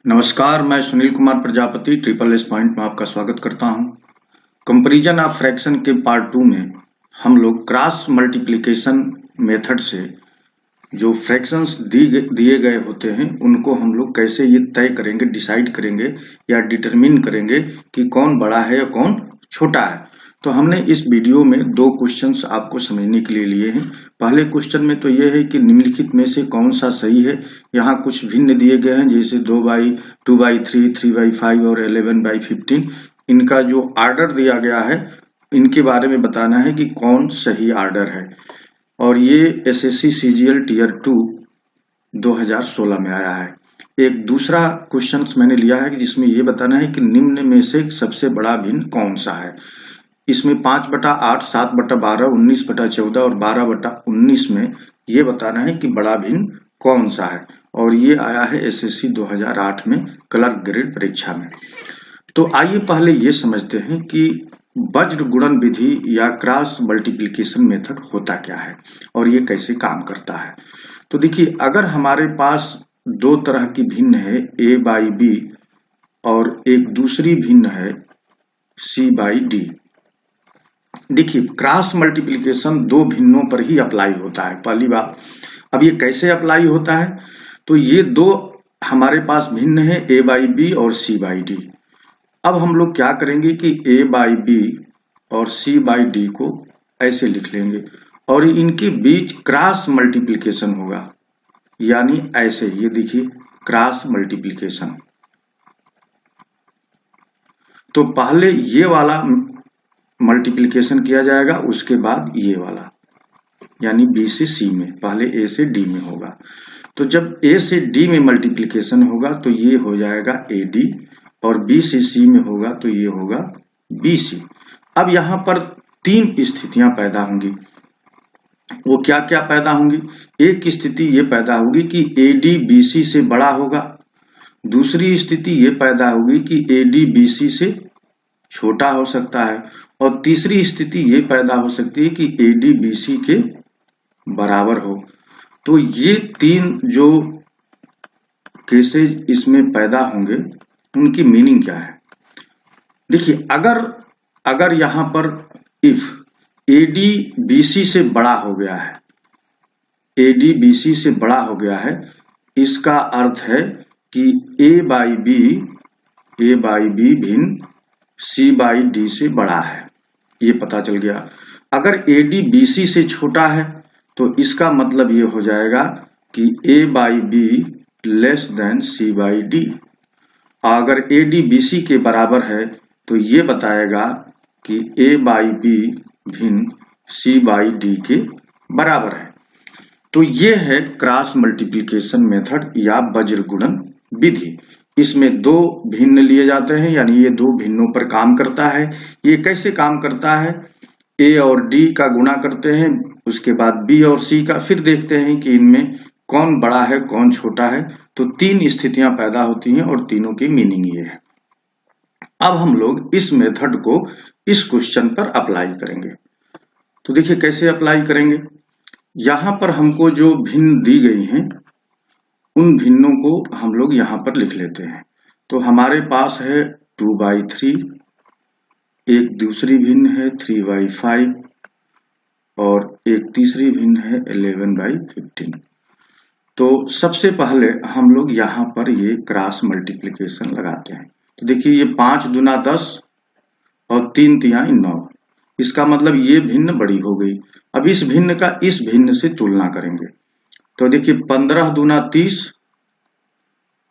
नमस्कार, मैं Sunil Kumar Prajapati triple S point में आपका स्वागत करता हूं। कंपैरिजन ऑफ फ्रैक्शन के पार्ट 2 में हम लोग क्रॉस मल्टीप्लिकेशन मेथड से जो फ्रैक्शंस दिए गए होते हैं उनको हम लोग कैसे ये तय करेंगे, डिसाइड करेंगे या डिटरमिन करेंगे कि कौन बड़ा है या कौन छोटा है। तो हमने इस वीडियो में दो क्वेश्चंस आपको समझने के लिए लिए हैं। पहले क्वेश्चन में तो ये है कि निम्नलिखित में से कौन सा सही है। यहाँ कुछ भिन्न दिए गए हैं, जैसे 2/3, 3/5 और 11/15। इनका जो आर्डर दिया गया है इनके बारे में बताना है कि कौन सही आर्डर है। और ये एसएससी सीजीएल टीयर 2 2016 में आया है। एक दूसरा क्वेश्चन मैंने लिया है जिसमें ये बताना है कि निम्न में से सबसे बड़ा भिन्न कौन सा है। इसमें 5/8, 7/12, 19/14 और 12/19 में ये बताना है कि बड़ा भिन्न कौन सा है। और ये आया है एसएससी 2008 में क्लर्क ग्रेड परीक्षा में। तो आइए पहले ये समझते हैं कि वज्र गुणन विधि या क्रॉस मल्टीप्लिकेशन मेथड होता क्या है और ये कैसे काम करता है। तो देखिए, अगर हमारे पास दो तरह की भिन्न है a/b और एक दूसरी भिन्न है c/d। देखिए, क्रॉस मल्टीप्लिकेशन दो भिन्नों पर ही अप्लाई होता है, पहली बात। अब ये कैसे अप्लाई होता है, तो ये दो हमारे पास भिन्न है a/b और c/d। अब हम लोग क्या करेंगे कि a/b और c/d को ऐसे लिख लेंगे और इनके बीच क्रॉस मल्टीप्लिकेशन होगा, यानी ऐसे। ये देखिए, क्रॉस मल्टीप्लिकेशन। तो पहले ये वाला मल्टीप्लिकेशन किया जाएगा, उसके बाद ये वाला, यानी b से c में, पहले a से d में होगा। तो जब a से d में मल्टीप्लिकेशन होगा तो ये हो जाएगा ad और b से c में होगा तो ये होगा bc। अब यहाँ पर तीन स्थितियां पैदा होंगी। वो क्या क्या पैदा होंगी? एक स्थिति ये पैदा होगी कि ad bc से बड़ा होगा। दूसरी स्थिति ये पैदा होगी कि ad bc से छोटा हो सकता है। और तीसरी स्थिति ये पैदा हो सकती है कि ad bc के बराबर हो। तो ये तीन जो केसेज इसमें पैदा होंगे उनकी मीनिंग क्या है? देखिए, अगर यहां पर इफ ad bc से बड़ा हो गया है, ad bc से बड़ा हो गया है, इसका अर्थ है कि a/b भिन्न c/d से बड़ा है, ये पता चल गया। अगर ad bc से छोटा है तो इसका मतलब ये हो जाएगा कि a/b लेस देन c/d। अगर ad bc के बराबर है तो ये बताएगा कि a/b भिन्न c/d के बराबर है। तो ये है क्रॉस मल्टीप्लिकेशन मेथड या वज्र गुणन विधि। इसमें दो भिन्न लिए जाते हैं, यानी ये दो भिन्नों पर काम करता है। ये कैसे काम करता है? a और d का गुणा करते हैं, उसके बाद b और c का, फिर देखते हैं कि इनमें कौन बड़ा है कौन छोटा है। तो तीन स्थितियां पैदा होती हैं और तीनों की मीनिंग ये है। अब हम लोग इस मेथड को इस क्वेश्चन पर अप्लाई करेंगे। तो देखिए कैसे अप्लाई करेंगे। यहां पर हमको जो भिन्न दी गई हैं उन भिन्नों को हम लोग यहां पर लिख लेते हैं। तो हमारे पास है 2/3, एक दूसरी भिन्न है 3/5 और एक तीसरी भिन्न है 11/15। तो सबसे पहले हम लोग यहाँ पर ये क्रॉस मल्टीप्लिकेशन लगाते हैं। तो देखिए, ये 5 दूना 10 और 3 तिहाई 9। इसका मतलब ये भिन्न बड़ी हो गई। अब इस भिन्न का इस भिन्न से तुलना करेंगे। तो देखिए, 15 दूना 30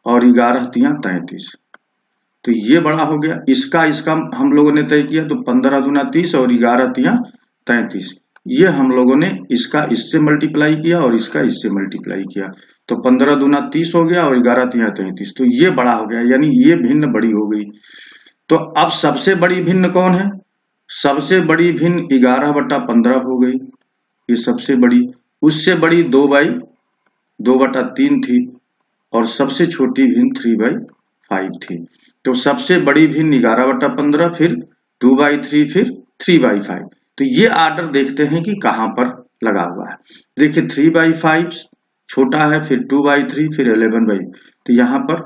और 11 तिहाई 33। तो ये बड़ा हो गया। इसका हम लोगों ने तय किया, तो 15 दूना 30 और 11 तिहाई 33। ये हम लोगों ने इसका इससे मल्टीप्लाई किया और इसका इससे मल्टीप्लाई किया, तो 15 दूना 30 हो गया और 11 तिहाई 33। तो ये बड़ा हो गया, यानी ये भिन्न बड़ी हो गई। तो अब सबसे बड़ी भिन्न कौन है? सबसे बड़ी भिन्न 11/15 हो गई, ये सबसे बड़ी। उससे बड़ी 2/3 थी और सबसे छोटी भिन्न 3/5 थी। तो सबसे बड़ी भिन्न 11/15, फिर 2/3, फिर 3/5। तो ये आर्डर देखते हैं कि कहां पर लगा हुआ है। देखिए, 3/5 छोटा है, फिर 2/3, फिर 11/5। तो यहाँ पर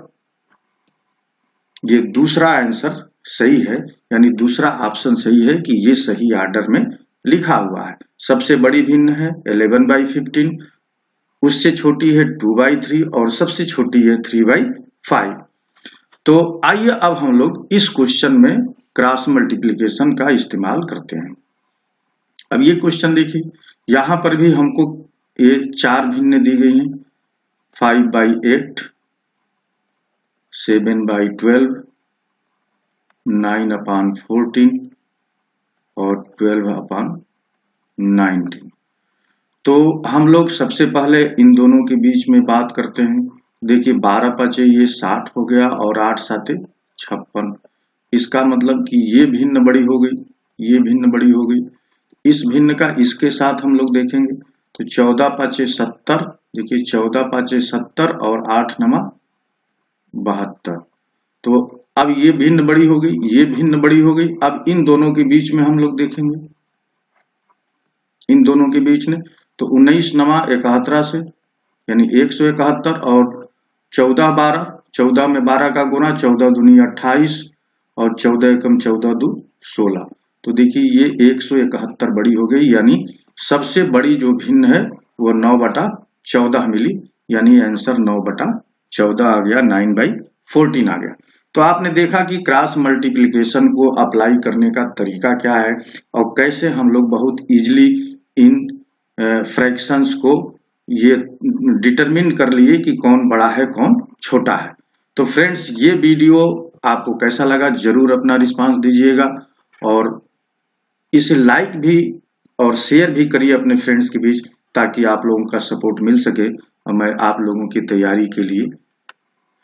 ये दूसरा आंसर सही है, यानी दूसरा ऑप्शन सही है कि ये सही ऑर्डर में लिखा हुआ है। सबसे बड़ी भिन्न है 11/15, उससे छोटी है 2/3 और सबसे छोटी है 3/5। तो आइए अब हम लोग इस क्वेश्चन में क्रॉस मल्टीप्लिकेशन का इस्तेमाल करते हैं। अब ये क्वेश्चन देखिए, यहां पर भी हमको ये 4 भिन्न दी गई हैं, 5/8, 7/12, 9/14 और 12/19। तो हम लोग सबसे पहले इन दोनों के बीच में बात करते हैं। देखिए 12 5 ये 60 हो गया और 8 7 56। इसका मतलब कि ये भिन्न बड़ी हो गई, ये भिन्न बड़ी हो गई। इस भिन्न का इसके साथ हम लोग देखेंगे तो 14 5 70, देखिए 14 5 70 और 8 9 72। तो अब ये भिन्न बड़ी हो गई, ये भिन्न बड़ी हो गई। अब इन दोनों के बीच में हम लोग देखेंगे, इन दोनों के बीच में तो 19 9 71 से, यानी 171 और 14 12, 14 में 12 का गुणा, 14 दूनी 28 और 14 एकम 14 दू 16। तो देखिए ये 171 बड़ी हो गई, यानी सबसे बड़ी जो भिन्न है वो 9/14 मिली, यानी आंसर 9/14 आ गया, 9/14 आ गया। तो आपने देखा कि क्रॉस मल्टीप्लिकेशन को अप्लाई करने का तरीका क्या है और कैसे हम लोग बहुत इजीली इन फ्रैक्शंस को ये डिटरमिन कर लिए कि कौन बड़ा है कौन छोटा है। तो फ्रेंड्स ये वीडियो आपको कैसा लगा जरूर अपना रिस्पांस दीजिएगा और इसे लाइक भी और शेयर भी करिए अपने फ्रेंड्स के बीच, ताकि आप लोगों का सपोर्ट मिल सके और मैं आप लोगों की तैयारी के लिए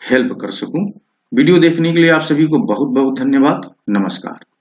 हेल्प कर सकूं। वीडियो देखने के लिए आप सभी को बहुत बहुत धन्यवाद। नमस्कार।